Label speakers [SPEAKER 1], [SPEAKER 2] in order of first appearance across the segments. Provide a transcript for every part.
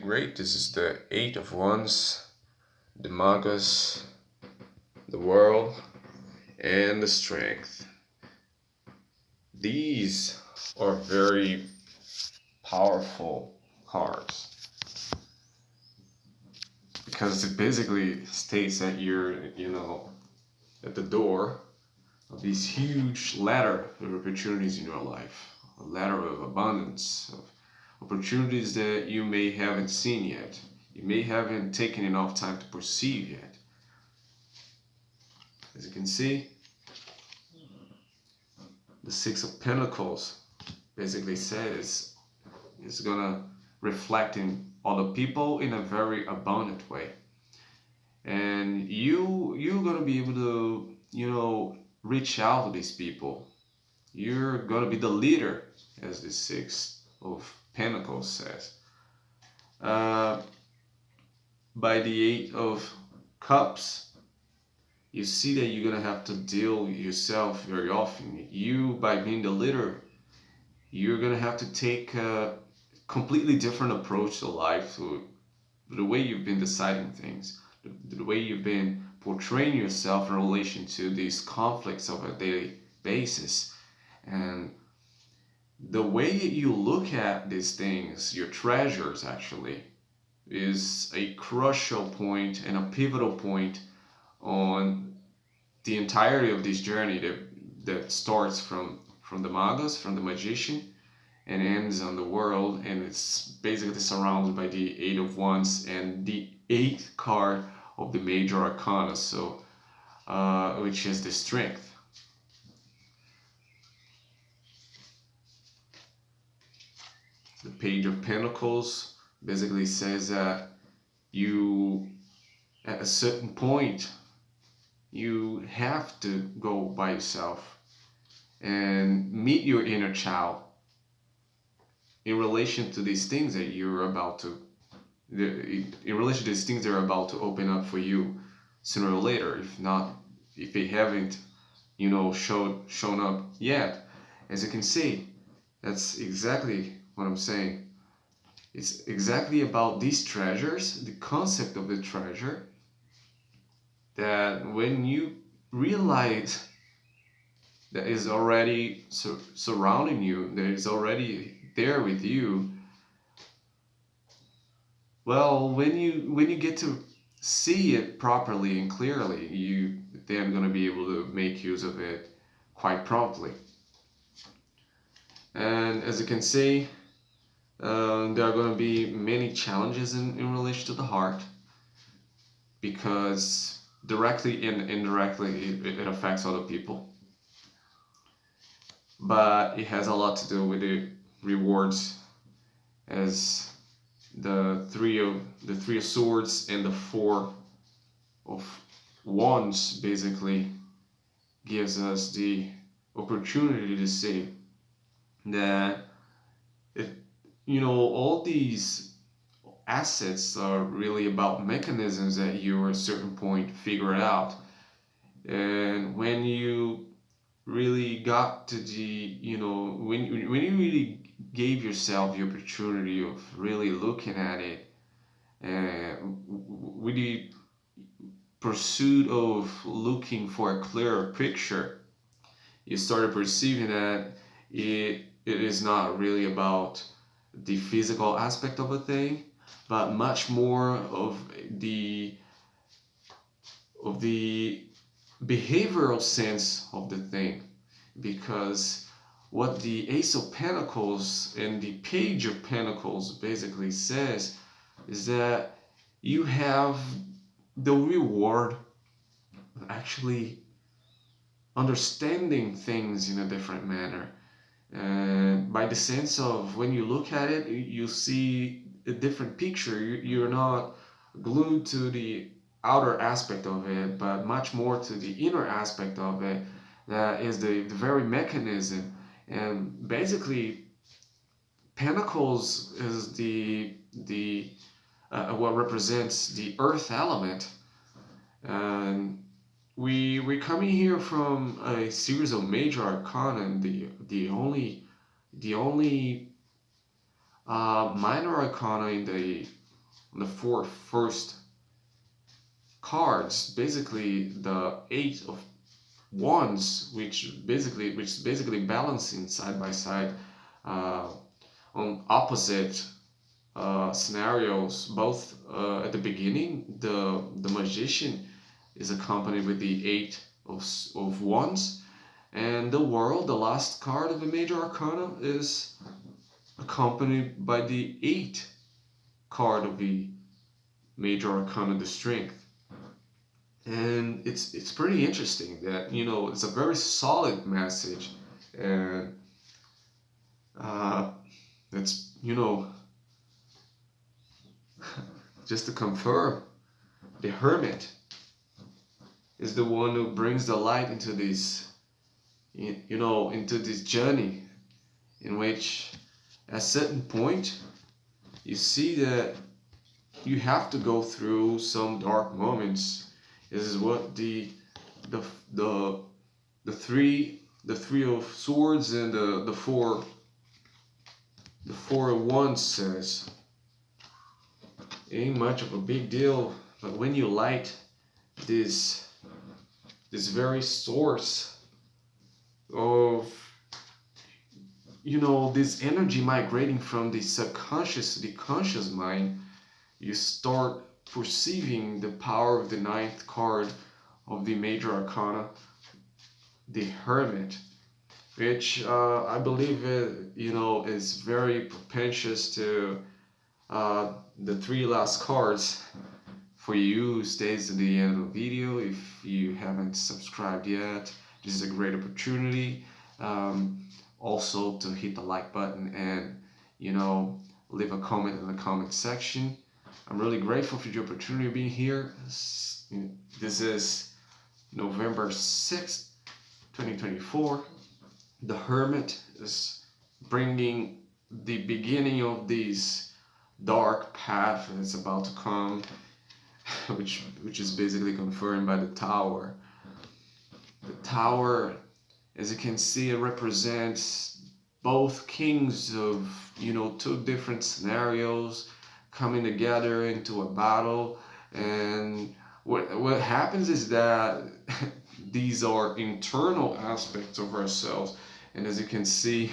[SPEAKER 1] Great, this is the Eight of Wands, the Magus, the World, and the Strength. These are very powerful cards because it basically states that you're at the door of this huge ladder of opportunities in your life, a ladder of abundance, of opportunities that you may haven't seen yet, you may haven't taken enough time to perceive yet. As you can see, the Six of Pentacles basically says it's gonna reflect in other people in a very abundant way, and you're gonna be able to reach out to these people. You're gonna be the leader, as the Six of Pentacles says. Uh, by the Eight of Cups, you see that you're gonna have to deal yourself very often. You, by being the leader, you're gonna have to take a completely different approach to life, to the way you've been deciding things, the way you've been portraying yourself in relation to these conflicts of a daily basis, and the way you look at these things, your treasures actually, is a crucial point and a pivotal point on the entirety of this journey that starts from the Magus, from the magician, and ends on the world, and it's basically surrounded by the Eight of Wands and the eighth card of the major arcana, so which is the Strength. The Page of Pentacles basically says that you, at a certain point, you have to go by yourself and meet your inner child in relation to these things that you're about to, in relation to these things that are about to open up for you sooner or later, if they haven't, shown up yet. As you can see, that's exactly what I'm saying. It's exactly about these treasures, the concept of the treasure, that when you realize that is already surrounding you, that is already there with you, well, when you get to see it properly and clearly, you then going to be able to make use of it quite promptly. And as you can see, there are going to be many challenges in relation to the heart, because directly and indirectly it affects other people. But it has a lot to do with the rewards, as the three of swords and the four of wands basically gives us the opportunity to see that if all these assets are really about mechanisms that you at a certain point figure out, and when you really got to the when you really gave yourself the opportunity of really looking at it, with the pursuit of looking for a clearer picture, you started perceiving that it is not really about the physical aspect of a thing, but much more of the behavioral sense of the thing. Because what the Ace of Pentacles and the Page of Pentacles basically says is that you have the reward of actually understanding things in a different manner. And by the sense of, when you look at it, you see a different picture. You're not glued to the outer aspect of it, but much more to the inner aspect of it, that is the very mechanism. And basically, Pentacles is the what represents the earth element. And we're coming here from a series of major arcana, and the only minor arcana in the on the four first cards, basically the 8 of Wands, which basically balancing side by side on opposite scenarios. Both at the beginning, the magician is accompanied with the 8 of Wands, and the world, the last card of the major arcana, is accompanied by the 8 card of the major arcana, the strength. And it's pretty interesting that, you know, it's a very solid message, and it's, you know, just to confirm, the Hermit is the one who brings the light into this, you know, into this journey, in which at a certain point you see that you have to go through some dark moments. This is what the three of swords and the four of wands says. Ain't much of a big deal, but when you light this very source of, you know, this energy migrating from the subconscious to the conscious mind, you start perceiving the power of the 9th card of the major arcana, the Hermit, which I believe you know, is very propitious to the 3 last cards. For you who stays to the end of the video, if you haven't subscribed yet, this is a great opportunity. Also to hit the like button and, you know, leave a comment in the comment section. I'm really grateful for the opportunity of being here. This is November 6th, 2024. The Hermit is bringing the beginning of this dark path that's about to come, which is basically confirmed by the Tower. The Tower, as you can see, it represents both kings of, you know, 2 different scenarios coming together into a battle. And what happens is that these are internal aspects of ourselves, and as you can see,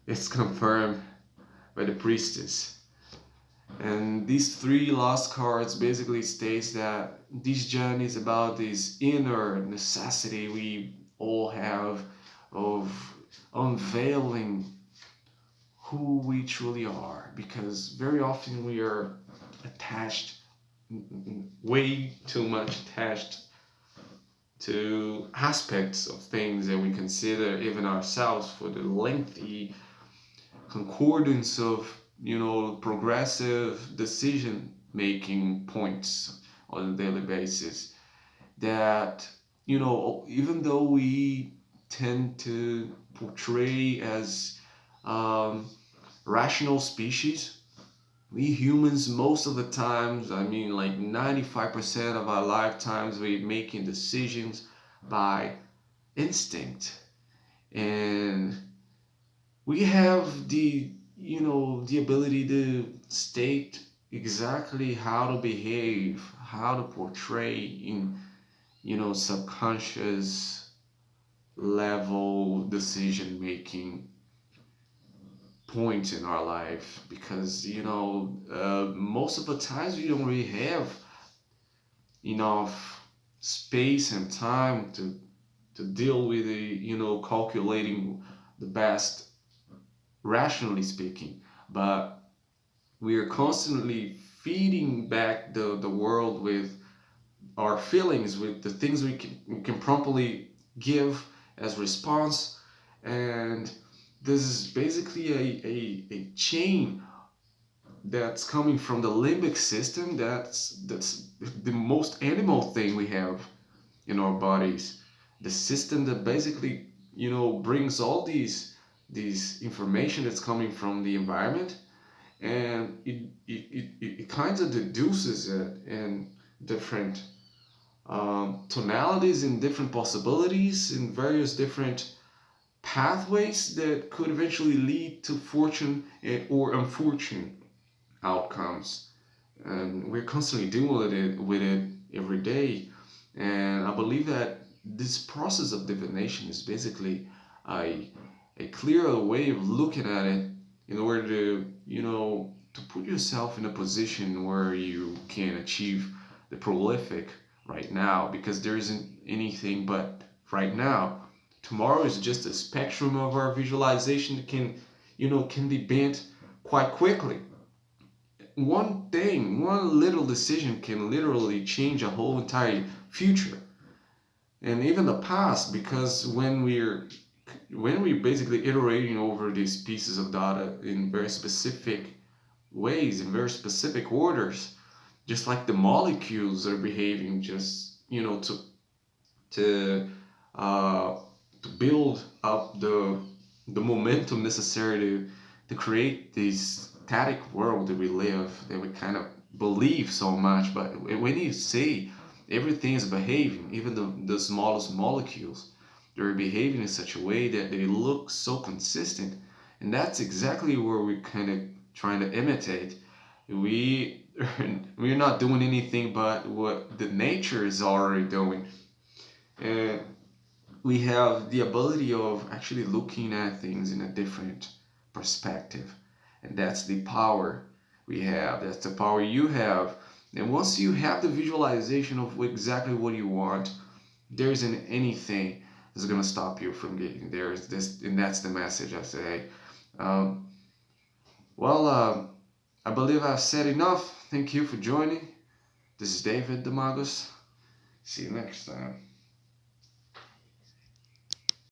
[SPEAKER 1] it's confirmed by the Priestess. And these 3 last cards basically states that this journey is about this inner necessity we all have of unveiling who we truly are, because very often we are attached, way too much attached to aspects of things that we consider even ourselves for the lengthy concordance of, you know, progressive decision making points on a daily basis, that, you know, even though we tend to portray as rational species, we humans, most of the times, I mean like 95% of our lifetimes, we're making decisions by instinct, and we have the, you know, the ability to state exactly how to behave, how to portray in, you know, subconscious level decision making points in our life, because, you know, most of the times we don't really have enough space and time to deal with the, you know, calculating the best, rationally speaking, but we are constantly feeding back the world with our feelings, with the things we can promptly give as response. And this is basically a chain that's coming from the limbic system. That's the most animal thing we have in our bodies, the system that basically, you know, brings all these information that's coming from the environment, and it kind of deduces it in different tonalities, in different possibilities, in various different pathways that could eventually lead to fortune or unfortunate outcomes. and we're constantly dealing with it every day. And I believe that this process of divination is basically a, a clearer way of looking at it in order to, to put yourself in a position where you can achieve the prolific right now, because there isn't anything but right now. Tomorrow is just a spectrum of our visualization that can be bent quite quickly. One thing, one little decision can literally change a whole entire future and even the past, because when we're basically iterating over these pieces of data in very specific ways, in very specific orders, just like the molecules are behaving, just to uh, to build up the momentum necessary to create this static world that we live, that we kind of believe so much. But when you say everything is behaving, even the smallest molecules, they're behaving in such a way that they look so consistent, and that's exactly where we're kind of trying to imitate. We we're not doing anything but what the nature is already doing, and we have the ability of actually looking at things in a different perspective. And that's the power we have. That's the power you have. And once you have the visualization of exactly what you want, there isn't anything that's going to stop you from getting there. And that's the message I say. Um, well, I believe I've said enough. Thank you for joining. This is David the Magus. See you next time.